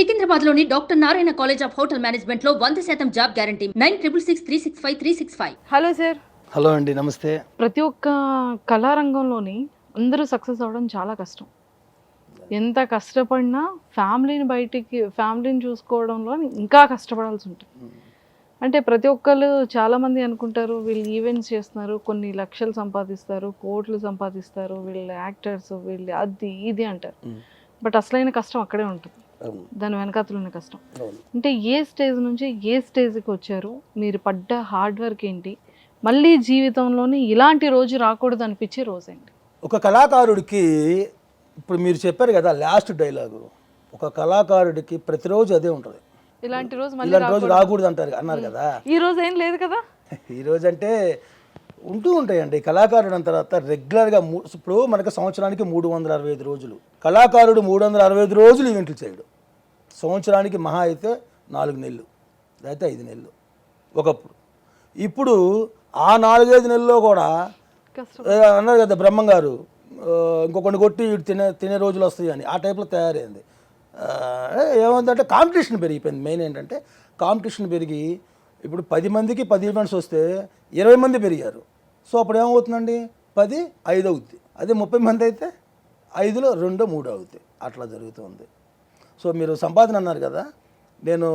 సికింద్రాబాద్లోని doctor Narayana college of hotel మేనేజ్మెంట్లో 100% job guarantee 966365 hello sir. Hello అండి, నమస్తే. ప్రతి ఒక్క కళారంగంలోని అందరూ సక్సెస్ అవ్వడం చాలా కష్టం. ఎంత కష్టపడినా ఫ్యామిలీని చూసుకోవడంలో ఇంకా కష్టపడాల్సి ఉంటుంది. అంటే ప్రతి ఒక్కళ్ళు చాలామంది అనుకుంటారు వీళ్ళు ఈవెంట్స్ చేస్తున్నారు, కొన్ని లక్షలు సంపాదిస్తారు, కోట్లు సంపాదిస్తారు, వీళ్ళు యాక్టర్స్, వీళ్ళు అది ఇది అంటారు. బట్ అసలైన కష్టం అక్కడే ఉంటుంది, దాని వెనకాతలున్న కష్టం. అంటే ఏ స్టేజ్ నుంచి ఏ స్టేజ్కి వచ్చారు, మీరు పడ్డ హార్డ్ వర్క్ ఏంటి, మళ్ళీ జీవితంలోని ఇలాంటి రోజు రాకూడదు అనిపించే రోజు ఏంటి? ఒక కళాకారుడికి ఇప్పుడు మీరు చెప్పారు కదా లాస్ట్ డైలాగు, ఒక కళాకారుడికి ప్రతిరోజు అదే ఉంటుంది. ఇలాంటి రోజు రాకూడదు అన్నారు కదా. ఈ రోజు ఏం లేదు కదా. ఈ రోజు అంటే ఉంటూ ఉంటాయండి. కళాకారుడు అంత తర్వాత రెగ్యులర్గా ఇప్పుడు మనకు సంవత్సరానికి 365 రోజులు. కళాకారుడు 365 రోజులు ఈవెంట్లు చేయడు. సంవత్సరానికి మహా అయితే 4 నెలలు, అయితే 5 నెలలు ఒకప్పుడు. ఇప్పుడు ఆ 4-5 నెలల్లో కూడా అన్నారు కదా బ్రహ్మం గారు, ఇంకొకటి కొట్టి తినే రోజులు వస్తాయి అని, ఆ టైప్లో తయారైంది. ఏమందంటే కాంపిటీషన్ పెరిగిపోయింది. మెయిన్ ఏంటంటే కాంపిటీషన్ పెరిగి ఇప్పుడు 10 మందికి 10 ఈవెంట్స్ వస్తే 20 మంది పెరిగారు. సో అప్పుడు ఏమవుతుందండి, 10 5 అవుద్ది. అదే 30 మంది అయితే 5లో 2 3 అవుతాయి. అట్లా జరుగుతుంది. సో మీరు సంపాదన అన్నారు కదా, నేను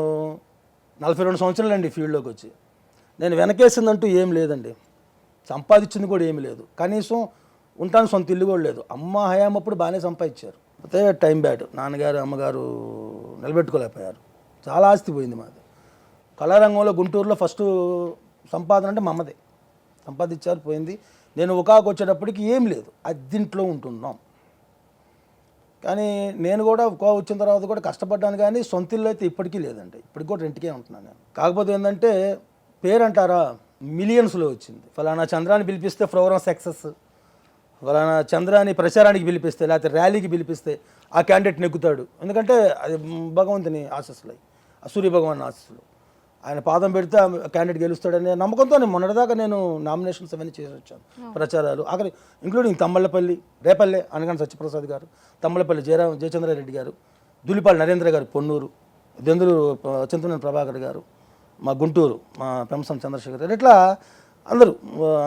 42 సంవత్సరాలు అండి ఫీల్డ్లోకి వచ్చి. నేను వెనకేసిందంటూ ఏం లేదండి, సంపాదించింది కూడా ఏమి లేదు. కనీసం ఉంటాను సొంత ఇల్లు కూడా లేదు. అమ్మ హయాం అప్పుడు బాగానే సంపాదించారు, అయితే టైం బ్యాడ్. నాన్నగారు అమ్మగారు నిలబెట్టుకోలేకపోయారు, చాలా ఆస్తి పోయింది మాది. కళారంగంలో గుంటూరులో ఫస్ట్ సంపాదన అంటే మా అమ్మదే, సంపాదించారు పోయింది. నేను ఉకాకు వచ్చేటప్పటికి ఏం లేదు, అద్దింట్లో ఉంటున్నాం. కానీ నేను కూడా ఉకా వచ్చిన తర్వాత కూడా కష్టపడ్డాను, కానీ సొంత ఇల్లు అయితే ఇప్పటికీ లేదండి. ఇప్పటికి కూడా రెంట్కే ఉంటున్నాను నేను. కాకపోతే ఏంటంటే పేరు అంటారా, మిలియన్స్లో వచ్చింది. ఫలానా చంద్రాన్ని పిలిపిస్తే ప్రోగ్రామ్ సక్సెస్, ఫలానా చంద్రాన్ని ప్రచారానికి పిలిపిస్తే లేకపోతే ర్యాలీకి పిలిపిస్తే ఆ క్యాండిడేట్ నెగ్గుతాడు. ఎందుకంటే అది భగవంతుని ఆశస్సులు, సూర్య భగవాన్ ఆశస్సులు. ఆయన పాదం పెడితే క్యాండిడేట్ గెలుస్తాడనే నమ్మకంతో నేను మొన్నటిదాకా నేను నామినేషన్స్ అవన్నీ చేసి వచ్చాను, ప్రచారాలు ఆఖరి ఇంక్లూడింగ్ తమ్మళ్ళపల్లి, రేపల్లె అనగానే సత్యప్రసాద్ గారు, తమ్మళ్ళపల్లి జయచంద్రారెడ్డి గారు, దులిపాలి నరేంద్ర గారు పొన్నూరు, దెందులూరు చింతనేని ప్రభాకర్ గారు, మా గుంటూరు మా పెంసం చంద్రశేఖర్ గారు, ఇట్లా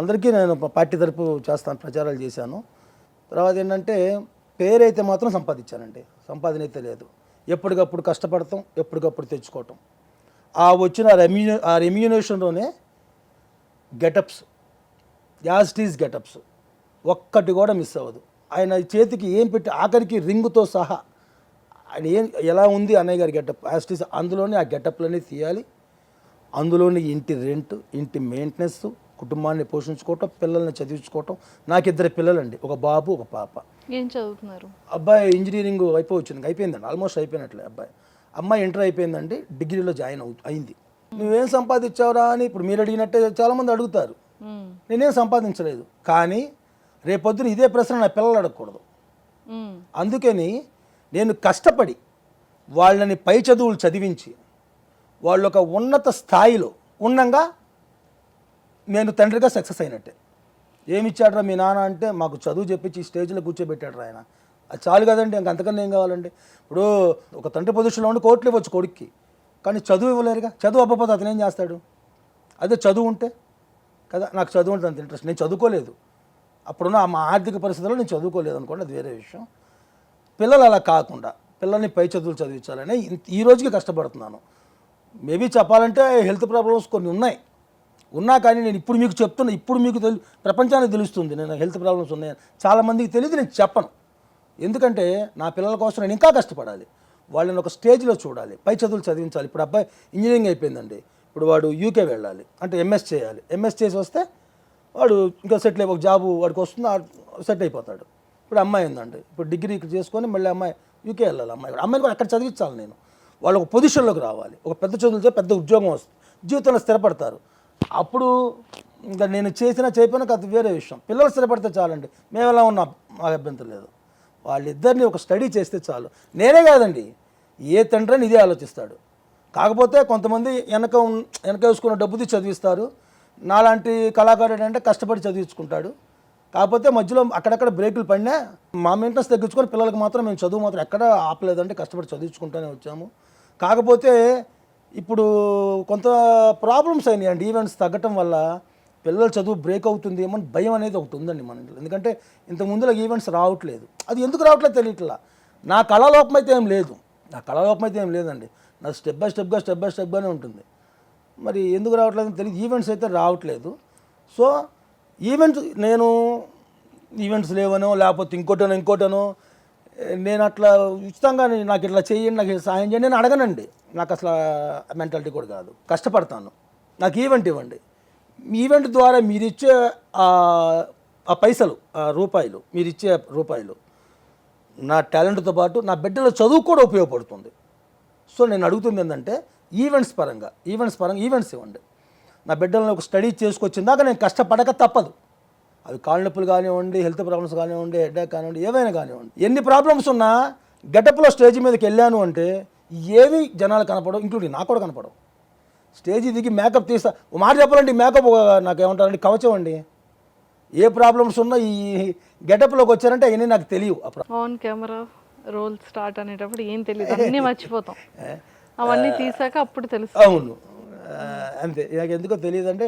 అందరికీ నేను పార్టీ తరపు చేస్తాను, ప్రచారాలు చేశాను. తర్వాత ఏంటంటే పేరైతే మాత్రం సంపాదించానండి, సంపాదన అయితే లేదు. ఎప్పటికప్పుడు కష్టపడతాం, ఎప్పటికప్పుడు తెచ్చుకోవటం. ఆ వచ్చిన రెమ్యూనేషన్లోనే గెటప్స్, యాస్టీస్ గెటప్స్ ఒక్కటి కూడా మిస్ అవ్వదు. ఆయన చేతికి ఏం పెట్టి ఆఖరికి రింగుతో సహా ఆయన ఎలా ఉంది అన్నయ్య గారి గెటప్ యాస్టీస్, అందులోనే ఆ గెటప్లన్నీ తీయాలి. అందులోని ఇంటి రెంట్, ఇంటి మెయింటెనెన్స్, కుటుంబాన్ని పోషించుకోవటం, పిల్లల్ని చదివించుకోవటం. నాకు 2 పిల్లలండి, ఒక బాబు ఒక పాప. ఏం చదువుతున్నారు? అబ్బాయి ఇంజనీరింగ్ అయిపోయిందండి, ఆల్మోస్ట్ అయిపోయినట్లే. అమ్మాయి ఇంటర్ అయిపోయిందండి, డిగ్రీలో జాయిన్ అయింది. నువ్వేం సంపాదించావురా అని ఇప్పుడు మీరు అడిగినట్టే చాలామంది అడుగుతారు. నేనేం సంపాదించలేదు, కానీ రేపొద్దున ఇదే ప్రశ్న నా పిల్లలు అడగకూడదు. అందుకని నేను కష్టపడి వాళ్ళని పై చదువులు చదివించి వాళ్ళు ఒక ఉన్నత స్థాయిలో ఉన్నంగా నేను తండ్రిగా సక్సెస్ అయినట్టే. ఏమిచ్చాడ్రా మీ నాన్న అంటే, మాకు చదువు చెప్పించి స్టేజ్లో కూర్చోబెట్టాడు ఆయన, అది చాలు కదండి, అంతకన్నా ఏం కావాలండి. ఇప్పుడు ఒక తండ్రి పొజిషన్లో ఉండి కోట్లు ఇవ్వచ్చు కొడుక్కి, కానీ చదువు ఇవ్వలేరుగా. చదువు అవ్వకపోతే అతను ఏం చేస్తాడు? అదే చదువు ఉంటే కదా. నాకు చదువు ఉంటుంది అంత ఇంట్రెస్ట్, నేను చదువుకోలేదు. అప్పుడున్న మా ఆర్థిక పరిస్థితుల్లో నేను చదువుకోలేదు అనుకోండి, అది వేరే విషయం. పిల్లలు అలా కాకుండా పిల్లల్ని పై చదువులు చదివించాలని ఈ రోజుకి కష్టపడుతున్నాను. మేబీ చెప్పాలంటే హెల్త్ ప్రాబ్లమ్స్ కొన్ని ఉన్నా కానీ నేను ఇప్పుడు మీకు చెప్తున్నా, ఇప్పుడు మీకు ప్రపంచానికి తెలుస్తుంది నేను హెల్త్ ప్రాబ్లమ్స్ ఉన్నాయని. చాలామందికి తెలియదు, నేను చెప్పను. ఎందుకంటే నా పిల్లల కోసం నేను ఇంకా కష్టపడాలి, వాళ్ళని ఒక స్టేజ్లో చూడాలి, పై చదువులు చదివించాలి. ఇప్పుడు అబ్బాయి ఇంజనీరింగ్ అయిపోయిందండి, ఇప్పుడు వాడు యూకే వెళ్ళాలి అంటే ఎంఎస్ చేయాలి. ఎంఎస్ చేసి వస్తే వాడు ఇంకా సెటిల్ అయిపో, జాబు వాడికి వస్తుంది, సెట్ అయిపోతాడు. ఇప్పుడు అమ్మాయి ఉందండి, ఇప్పుడు డిగ్రీ చేసుకొని మళ్ళీ అమ్మాయి యూకే వెళ్ళాలి. అమ్మాయిని కూడా అక్కడ చదివించాలి నేను. వాళ్ళు ఒక పొజిషన్లోకి రావాలి, ఒక పెద్ద చదువులతో పెద్ద ఉద్యోగం వస్తుంది, జీవితంలో స్థిరపడతారు. అప్పుడు ఇంకా నేను చేయకపోయినా అది వేరే విషయం. పిల్లలు స్థిరపడితే చాలండి, మేము ఎలా ఉన్నా మాకు అభ్యంతరం లేదు. వాళ్ళిద్దరిని ఒక స్టడీ చేస్తే చాలు. నేనే కాదండి, ఏ తండ్రి ఇదే ఆలోచిస్తాడు. కాకపోతే కొంతమంది వెనక వేసుకున్న డబ్బుది చదివిస్తారు. నాలాంటి కళాకారుడు అంటే కష్టపడి చదివించుకుంటాడు. కాకపోతే మధ్యలో అక్కడక్కడ బ్రేకులు పడినా మా మెయింటెనెన్స్ తగ్గించుకొని పిల్లలకు మాత్రం మేము చదువు మాత్రం ఎక్కడ ఆపలేదంటే కష్టపడి చదివించుకుంటూనే వచ్చాము. కాకపోతే ఇప్పుడు కొంత ప్రాబ్లమ్స్ అయినాయండి ఈవెంట్స్ తగ్గటం వల్ల. పిల్లల చదువు బ్రేక్ అవుతుంది ఏమో భయం అనేది ఒకటి ఉందండి మన ఇంట్లో. ఎందుకంటే ఇంత ముందులో ఈవెంట్స్ రావట్లేదు. అది ఎందుకు రావట్లేదు తెలియట్లా. నా కళాలోపం అయితే ఏం లేదు, లేదండి. నా స్టెప్ బై స్టెప్గానే ఉంటుంది. మరి ఎందుకు రావట్లేదని తెలియదు. ఈవెంట్స్ అయితే రావట్లేదు. సో ఈవెంట్స్ లేవనో లేకపోతే ఇంకోటనో నేను అట్లా ఉచితంగా నాకు ఇట్లా చేయండి, నాకు సహాయం చేయండి నేను అడగనండి. నాకు అసలు మెంటాలిటీ కూడా కాదు. కష్టపడతాను, నాకు ఈవెంట్ ఇవ్వండి. ఈవెంట్ ద్వారా మీరు ఇచ్చే ఆ పైసలు, మీరిచ్చే రూపాయలు నా టాలెంట్తో పాటు నా బిడ్డల చదువు కూడా ఉపయోగపడుతుంది. సో నేను అడుగుతుంది ఏంటంటే ఈవెంట్స్ పరంగా ఈవెంట్స్ ఇవ్వండి. నా బిడ్డలను ఒక స్టడీ చేసుకొచ్చిందాక నేను కష్టపడక తప్పదు. అవి కాళ్ళ నొప్పులు కానివ్వండి, హెల్త్ ప్రాబ్లమ్స్ కానివ్వండి, హెడ్ఏక్ కానివ్వండి, ఏవైనా కానివ్వండి. ఎన్ని ప్రాబ్లమ్స్ ఉన్నా గెటప్లో స్టేజ్ మీదకి వెళ్ళాను అంటే ఏవి జనాలు కనపడవు, ఇంక్లూడింగ్ నాకు కూడా కనపడవు. స్టేజ్ దిగి మేకప్ తీస్తా. ఒక మాట చెప్పాలంటే మేకప్ నాకు ఏమంటారండి, కవచం అండి. ఏ ప్రాబ్లమ్స్ ఉన్నా ఈ గెటప్లోకి వచ్చారంటే అవన్నీ నాకు తెలియవు. ఆన్ కెమెరా రోల్ స్టార్ట్ అనేటప్పుడు ఏం తెలియదు, అన్నీ మర్చిపోతాం. అవన్నీ తీసాక అప్పుడు తెలుసు. అవును, అంతే. నాకు ఎందుకో తెలియదు అంటే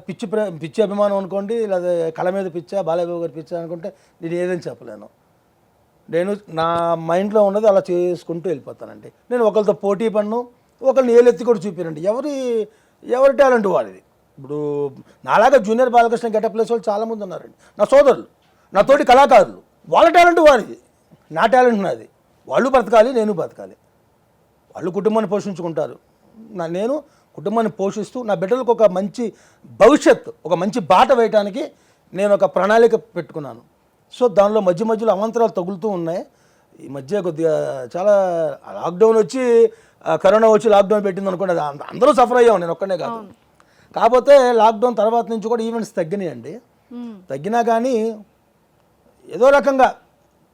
పిచ్చి అభిమానం అనుకోండి, లేదా కళ మీద పిచ్చా, బాలయ్యబాబు గారి పిచ్చా అనుకుంటే నేను ఏదని చెప్పలేను. నేను నా మైండ్లో ఉన్నది అలా చేసుకుంటూ వెళ్ళిపోతానండి. నేను ఒకరితో పోటీ పన్ను, ఒకరిని ఏలెత్తి కూడా చూపానండి. ఎవరి టాలెంట్ వాడిది. ఇప్పుడు నాలాగా జూనియర్ బాలకృష్ణ గెటప్ ప్లేస్ వాళ్ళు చాలామంది ఉన్నారండి, నా సోదరులు, నా తోటి కళాకారులు. వాళ్ళ టాలెంట్ వాడిది, నా టాలెంట్ నాది. వాళ్ళు బతకాలి, నేను బతకాలి. వాళ్ళు కుటుంబాన్ని పోషించుకుంటారు, నేను కుటుంబాన్ని పోషిస్తూ నా బిడ్డలకు ఒక మంచి భవిష్యత్తు, ఒక మంచి బాట వేయడానికి నేను ఒక ప్రణాళిక పెట్టుకున్నాను. సో దానిలో మధ్యలో అవాంతరాలు తగులుతూ ఉన్నాయి. ఈ మధ్య కొద్దిగా చాలా లాక్డౌన్ వచ్చి, కరోనా వచ్చి లాక్డౌన్ పెట్టింది అనుకోండి, అందరూ సఫర్ అయ్యాం, నేను ఒక్కనే కాదు. కాకపోతే లాక్డౌన్ తర్వాత నుంచి కూడా ఈవెంట్స్ తగ్గినాయండి. తగ్గినా కానీ ఏదో రకంగా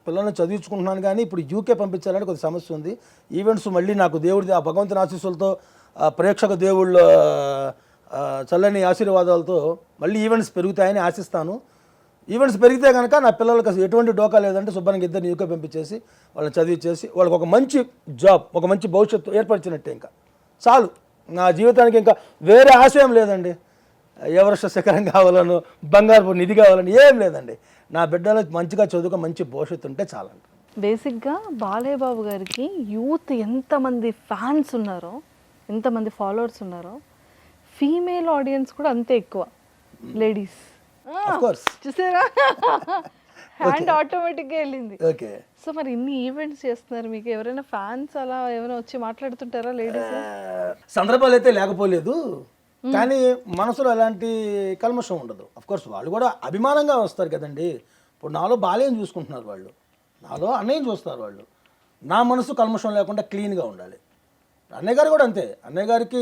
పిల్లల్ని చదివించుకుంటున్నాను. కానీ ఇప్పుడు యూకే పంపించాలని కొద్ది సమస్య ఉంది. ఈవెంట్స్ మళ్ళీ నాకు దేవుడి ఆ భగవంతుని ఆశీస్సులతో, ప్రేక్షక దేవుళ్ళ చల్లని ఆశీర్వాదాలతో మళ్ళీ ఈవెంట్స్ పెరుగుతాయని ఆశిస్తాను. ఈవెంట్స్ పెరిగితే కనుక నా పిల్లలకు అసలు ఎటువంటి డోకా లేదంటే శుభ్రంగా ఇద్దరిని యూకే పంపించేసి వాళ్ళని చదివించేసి వాళ్ళకి ఒక మంచి జాబ్, ఒక మంచి భవిష్యత్తు ఏర్పరిచినట్టే. ఇంకా చాలు, నా జీవితానికి ఇంకా వేరే ఆశయం లేదండి. ఎవరెస్ట్ శిఖరం కావాలను, బంగారు నిధి కావాలని ఏం లేదండి. నా బిడ్డలకు మంచిగా చదువుకో, మంచి భవిష్యత్తు ఉంటే చాలండి. బేసిక్గా బాలయ్య బాబు గారికి యూత్ ఎంతమంది ఫ్యాన్స్ ఉన్నారో, ఎంతమంది ఫాలోవర్స్ ఉన్నారో, ఫీమేల్ ఆడియన్స్ కూడా అంతే ఎక్కువ, లేడీస్. చూసారా, హ్యాండ్ ఆటోమేటిక్గా వెళ్ళింది. ఓకే. సో మరి ఇన్ని ఈవెంట్స్ చేస్తున్నారు, మీకు ఎవరైనా ఫ్యాన్స్ అలా ఎవరైనా వచ్చి మాట్లాడుతుంటారా లేడీస్? సందర్భాలు అయితే లేకపోలేదు, కానీ మనసులో ఎలాంటి కల్మషం ఉండదు. అఫ్కోర్స్ వాళ్ళు కూడా అభిమానంగా వస్తారు కదండి. ఇప్పుడు నాలో బాలయ్యని చూసుకుంటున్నారు వాళ్ళు, నాలో అన్నయ్యని చూస్తారు వాళ్ళు. నా మనసు కల్మషం లేకుండా క్లీన్గా ఉండాలి. అన్నయ్య గారు కూడా అంతే. అన్నయ్య గారికి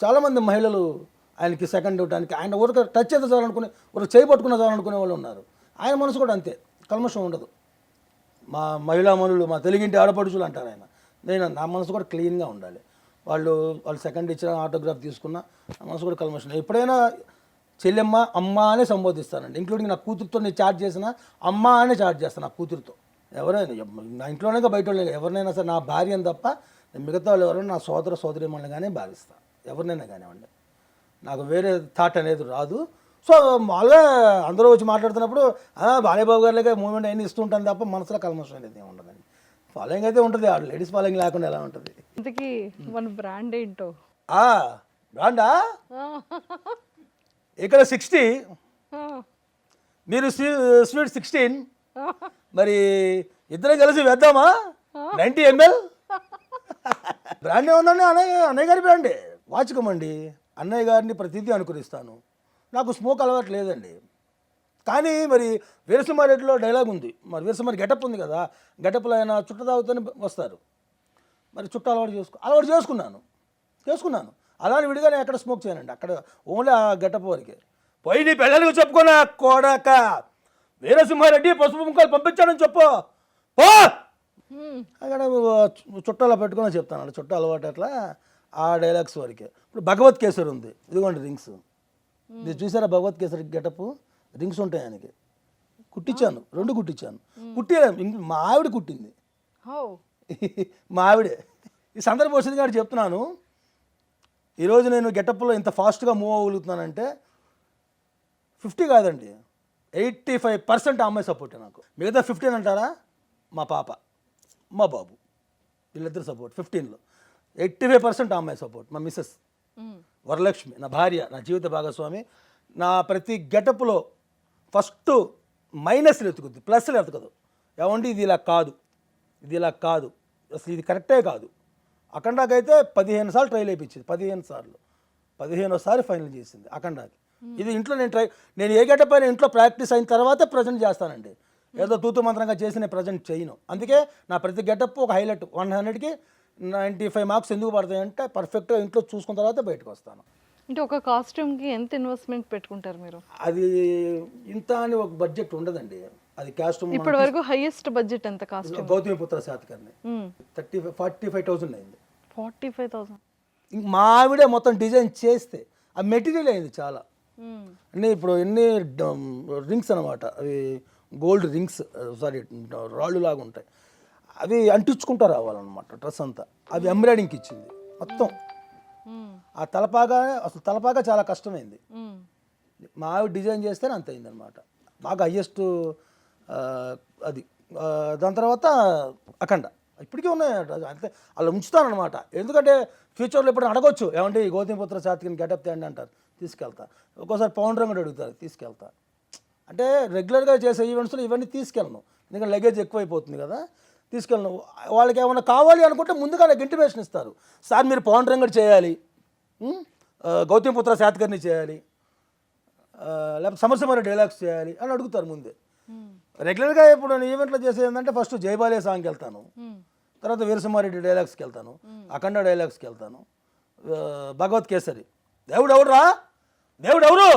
చాలామంది మహిళలు ఆయనకి సెకండ్ ఇవ్వడానికి, ఆయన ఊరికి టచ్ చేస్తే చాలనుకునే, ఊరికి చేయి పట్టుకున్న చాలనుకునే వాళ్ళు ఉన్నారు. ఆయన మనసు కూడా అంతే, కల్మషం ఉండదు. మా మహిళా మనులు, మా తెలుగింటి ఆడపడుచులు అంటారు ఆయన. నా మనసు కూడా క్లీన్గా ఉండాలి. వాళ్ళు సెకండ్ ఇచ్చిన, ఆటోగ్రాఫ్ తీసుకున్న నా మనసు కూడా కల్మషం. ఎప్పుడైనా చెల్లెమ్మ, అమ్మ అనే సంబోధిస్తానండి. ఇంక్లూడింగ్ నా కూతురుతో నేను చాట్ చేసిన అమ్మ అనే చాట్ చేస్తాను. నా కూతురుతో ఎవరైనా, నా ఇంట్లోనే బయట ఎవరినైనా సరే, నా భార్యను తప్ప మిగతా వాళ్ళు ఎవరైనా నా సోదరిమణులు కానీ భావిస్తాను. ఎవరినైనా కానివ్వండి, నాకు వేరే థాట్ అనేది రాదు. సో మామూలుగా అందరూ వచ్చి మాట్లాడుతున్నప్పుడు బాలయ్యబాబు గారిలాగా మూమెంట్ అయినా ఇస్తూ ఉంటాను తప్ప మనసులో కల్మషం అనేది ఏమి ఉండదండి. ఫాలోయింగ్ అయితే ఉంటుంది, లేడీస్ ఫాలోయింగ్ లేకుండా ఎలా ఉంటుంది? ఇంతకీ మన బ్రాండ్ ఏంటో? బ్రాండా ఇక్కడ 60, మీరు స్వీట్ 16, మరి ఇద్దరం కలిసి వేద్దామా 90 ml? బ్రాండ్ ఏముందండి, అన్నయ్య గారి బ్రాండే. వాచుకోమండి, అన్నయ్య గారిని ప్రతిదీ అనుకరిస్తాను. నాకు స్మోక్ అలవాటు లేదండి. కానీ మరి వీరసింహారెడ్డిలో డైలాగ్ ఉంది, మరి వీరసింహారెడ్డి గెటప్ ఉంది కదా, గెటప్లో ఆయన చుట్ట తాగుతూనే వస్తారు. మరి చుట్ట అలవాటు చేసుకున్నాను. అలానే విడిగానే ఎక్కడ స్మోక్ చేయనండి, అక్కడ ఓన్లీ ఆ గెటప్ వరకే. పోయి నీ పిల్లలకు చెప్పుకున్నా కోడాక, వీరసింహారెడ్డి పసుపు ముక్కలు పంపించాడని చెప్పు పో. అక్కడ చుట్టాలు పెట్టుకుని చెప్తాను, చుట్ట అలవాటు అట్లా ఆ డైలాగ్స్ వరకే. ఇప్పుడు భగవత్ కేసరి ఉంది, ఇదిగోండి రింగ్స్. ఇది చూసారా భగవత్ కేసరి గెటప్? రింగ్స్ ఉంటాయి ఆయనకి. కుట్టించాను, 2 కుట్టించాను. కుట్టిలే, మా ఆవిడ కుట్టింది. మా ఆవిడే ఈ సందర్భం వచ్చింది కాబట్టి చెప్తున్నాను. ఈరోజు నేను గెటప్లో ఇంత ఫాస్ట్గా మూవ్ అవ్వగలుగుతున్నానంటే 50 కాదండి, 85% అమ్మాయి సపోర్టే నాకు. మిగతా 15 అంటారా, మా పాప మా బాబు వీళ్ళిద్దరు సపోర్ట్. 15లో 85% అమ్మాయి సపోర్ట్. మా మిస్సెస్ వరలక్ష్మి, నా భార్య, నా జీవిత భాగస్వామి. నా ప్రతి గెటప్లో ఫస్ట్ మైనస్లు ఎత్తుకుద్ది, ప్లస్లు ఎత్తుకదు. ఏమండి ఇది ఇలా కాదు, ఇది ఇలా కాదు, అసలు ఇది కరెక్టే కాదు. అఖండాకైతే 15 సార్లు ట్రైల్ అయిపించింది, 15 సార్లు, 15వ ఫైనల్ చేసింది అఖండాకి. ఇది ఇంట్లో నేను ఏ గెటప్ అయినా ఇంట్లో ప్రాక్టీస్ అయిన తర్వాతే ప్రజెంట్ చేస్తానండి. ఏదో తూతు మంత్రంగా చేసి నేను ప్రజెంట్ చేయను. అందుకే నా ప్రతి గెటప్ ఒక హైలైట్. 100కి 95 మార్క్స్ ఎందుకు పడతాయంటే పర్ఫెక్ట్గా ఇంట్లో చూసుకున్న తర్వాత బయటకు వస్తాను. అంటే ఒక కాస్ట్యూమ్కి ఎంత ఇన్వెస్ట్మెంట్ పెట్టుకుంటారు మీరు? అది ఇంత అని ఒక బడ్జెట్ ఉండదండి. అది కాస్ట్యూమ్ ఇప్పటి వరకు హైయెస్ట్ బడ్జెట్ ఎంత కాస్ట్యూమ్? గౌతమిపుత్ర శాతకర్ణి 45,000 అయింది. 45,000. మా ఆవిడే మొత్తం డిజైన్ చేస్తే ఆ మెటీరియల్ అయింది చాలా. అన్నీ ఇప్పుడు ఎన్ని రింగ్స్ అనమాట, అవి గోల్డ్ రింగ్స్, సారీ రాళ్ళు లాగా ఉంటాయి, అవి అంటించుకుంటూ రావాలన్నమాట డ్రెస్ అంతా. అవి ఎంబ్రాయిడింగ్కి ఇచ్చింది మొత్తం. ఆ తలపాగా, అసలు తలపాగా చాలా కష్టమైంది. మా ఆవిడ డిజైన్ చేస్తేనే అంత అయిందనమాట. బాగా హయ్యెస్ట్ అది. దాని తర్వాత అఖండ ఇప్పటికీ ఉన్నాయి అంతే, అలా ఉంచుతానమాట. ఎందుకంటే ఫ్యూచర్లో ఇప్పుడు అడగొచ్చు, ఏమంటే ఈ గౌతమిపుత్ర శాతకర్ణి గెటప్ తేండి అంటారు, తీసుకెళ్తా. ఒక్కోసారి పవన్ రంగుడు అడుగుతారు, తీసుకెళ్తా. అంటే రెగ్యులర్గా చేసే ఈవెంట్స్లో ఇవన్నీ తీసుకెళ్ళను, ఎందుకంటే లగేజ్ ఎక్కువైపోతుంది కదా, తీసుకెళ్ళను. వాళ్ళకి ఏమైనా కావాలి అనుకుంటే ముందుగా నాకు ఇంటిమేషన్ ఇస్తారు. సార్ మీరు పవన్ రంగుడు చేయాలి, గౌతమిపుత్ర శాతకర్ణి చేయాలి, లేకపోతే సమరసింహారెడ్డి డైలాగ్స్ చేయాలి అని అడుగుతారు ముందే. రెగ్యులర్గా ఇప్పుడు నేను ఈవెంట్లో చేసేది ఏంటంటే ఫస్ట్ జయబాలే సాంగ్కి వెళ్తాను, తర్వాత వీరసింహారెడ్డి డైలాగ్స్కి వెళ్తాను, అఖండ డైలాగ్స్కి వెళ్తాను, భగవత్ కేసరి. దేవుడు ఎవడురా, దేవుడు ఎవరు,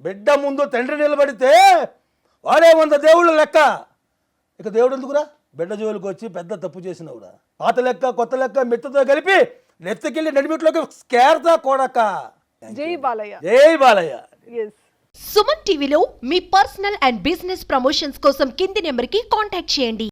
బిడ్డ ముందు తండ్రి నిలబడితే వాడే 100 దేవుళ్ళు లెక్క. ఇక దేవుడు ఎందుకురా, బిడ్డ జోలికి వచ్చి పెద్ద తప్పు చేసినవురా, పాత లెక్క కొత్త లెక్క మెత్తతో కలిపి నెత్తికెళ్ళి నడిమిట్లోకి స్కేర్తా కొడక. జై బాలయ్య. జై బాలయ్య. సుమన్ టీవీలో మీ పర్సనల్ అండ్ బిజినెస్ ప్రమోషన్స్ కోసం కింది నెంబర్కి కాంటాక్ట్ చేయండి.